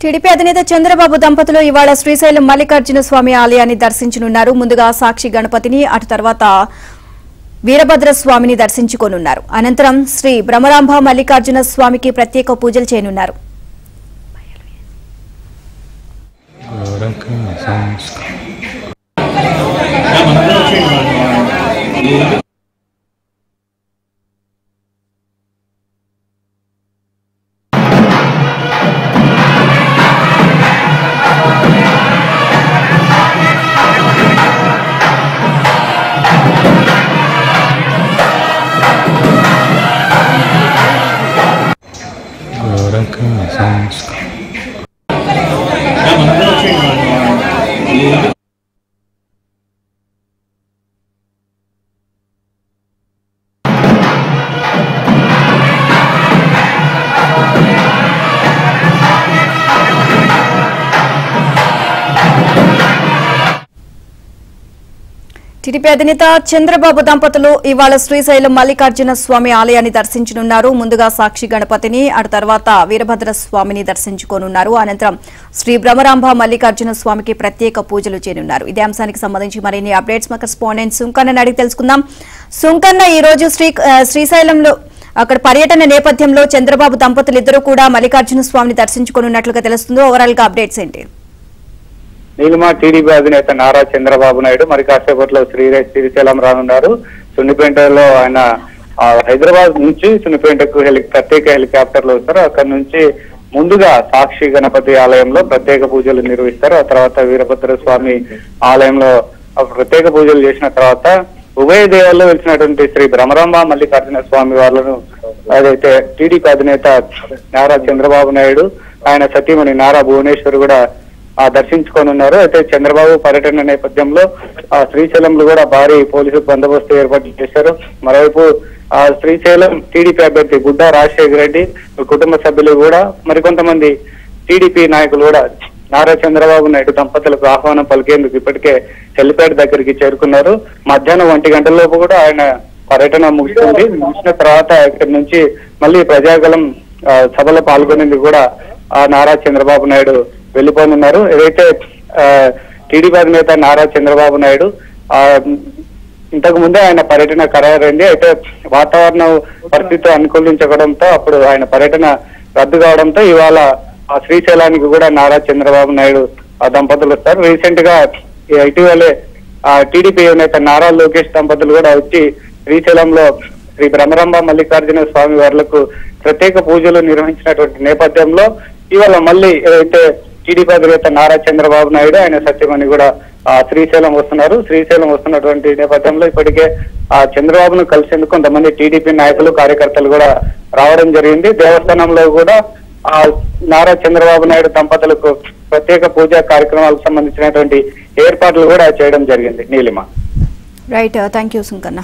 TDP అధినేత చంద్రబాబు దంపతులు ఇవాళ శ్రీశైలం మల్లికార్జున స్వామి ఆలయాన్ని దర్శించనున్నారు. ముందుగా సాక్షి గణపతిని, అటు తర్వాత వీరభద్ర స్వామిని దర్శించుకోనున్నారు. అనంతరం శ్రీ బ్రహ్మరాంబ మల్లికార్జున స్వామికి ప్రత్యేక పూజలు చేయనున్నారు. టీడీపీ అధినేత చంద్రబాబు దంపతులు ఇవాళ శ్రీశైలం మల్లికార్జున స్వామి ఆలయాన్ని దర్శించనున్నారు. ముందుగా సాక్షి గణపతిని, అటు తర్వాత వీరభద్ర స్వామిని దర్శించుకోనున్నారు. అనంతరం శ్రీ బ్రహ్మరాంబ మల్లికార్జున స్వామికి ప్రత్యేక పూజలు చేయనున్నారు. ఇదే అంశానికి సంబంధించి మరిన్ని అప్డేట్స్ మా కరెస్పాండెంట్ సుంకన్నని అడిగి తెలుసుకుందాం. సుంకన్న, ఈ రోజు శ్రీశైలంలో అక్కడ పర్యటన నేపథ్యంలో చంద్రబాబు దంపతులు ఇద్దరు కూడా మల్లికార్జున స్వామిని దర్శించుకోనున్నట్లుగా తెలుస్తుంది. ఓవరాల్ గా అప్డేట్స్ ఏంటి? నీలిమ టీడీపీ అధినేత నారా చంద్రబాబు నాయుడు మరి కాసేపట్లో శ్రీశైలం రానున్నారు. సున్నిపేటలో ఆయన హైదరాబాద్ నుంచి సున్నిపేటకు ప్రత్యేక హెలికాప్టర్లు వస్తారు. అక్కడ నుంచి ముందుగా సాక్షి గణపతి ఆలయంలో ప్రత్యేక పూజలు నిర్వహిస్తారు. ఆ తర్వాత వీరభద్ర స్వామి ఆలయంలో ప్రత్యేక పూజలు చేసిన తర్వాత ఉభయ దేవాల్లో వెలిసినటువంటి శ్రీ బ్రహ్మరాంబ మల్లికార్జున స్వామి వాళ్ళను అదైతే టీడీపీ అధినేత నారా చంద్రబాబు నాయుడు, ఆయన సతీమణి నారా భువనేశ్వర్ కూడా దర్శించుకోనున్నారు. అయితే చంద్రబాబు పర్యటన నేపథ్యంలో శ్రీశైలంలో కూడా భారీ పోలీసు బందోబస్తు ఏర్పాటు చేశారు. మరోవైపు శ్రీశైలం టీడీపీ అభ్యర్థి గుడ్డా రాజశేఖర రెడ్డి కుటుంబ సభ్యులు కూడా మరికొంతమంది టీడీపీ నాయకులు కూడా నారా చంద్రబాబు నాయుడు దంపతులకు ఆహ్వానం పలికేందుకు ఇప్పటికే హెలిప్యాడ్ దగ్గరికి చేరుకున్నారు. మధ్యాహ్నం 1 గంటలలోపు కూడా ఆయన పర్యటన ముగిసిన తర్వాత ఇక్కడి నుంచి మళ్ళీ ప్రజాగలం సభలో పాల్గొనేందుకు కూడా నారా చంద్రబాబు నాయుడు వెళ్లిపోనున్నారు. ఏదైతే టీడీపీ అధినేత నారా చంద్రబాబు నాయుడు ఇంతకు ముందే ఆయన పర్యటన ఖరారైంది. అయితే వాతావరణం పరిస్థితి అనుకూలించడంతో అప్పుడు ఆయన పర్యటన రద్దు కావడంతో ఇవాళ శ్రీశైలానికి కూడా నారా చంద్రబాబు నాయుడు దంపతులు వస్తారు. రీసెంట్ గా ఇటీవలే టీడీపీ నేత నారా లోకేష్ దంపతులు కూడా వచ్చి శ్రీశైలంలో శ్రీ బ్రహ్మరాంబ మల్లికార్జున స్వామి వార్లకు ప్రత్యేక పూజలు నిర్వహించినటువంటి నేపథ్యంలో ఇవాళ మళ్ళీ ఏదైతే టీడీపీ అధినేత నారా చంద్రబాబు నాయుడు, ఆయన సత్యమణి కూడా శ్రీశైలం వస్తున్నారు. శ్రీశైలం వస్తున్నటువంటి నేపథ్యంలో ఇప్పటికే చంద్రబాబును కలిసేందుకు కొంతమంది టీడీపీ నాయకులు, కార్యకర్తలు కూడా రావడం జరిగింది. దేవస్థానంలో కూడా నారా చంద్రబాబు నాయుడు దంపతులకు ప్రత్యేక పూజా కార్యక్రమాలకు సంబంధించినటువంటి ఏర్పాట్లు కూడా చేయడం జరిగింది. Neelima. Right, thank you Sunkanna.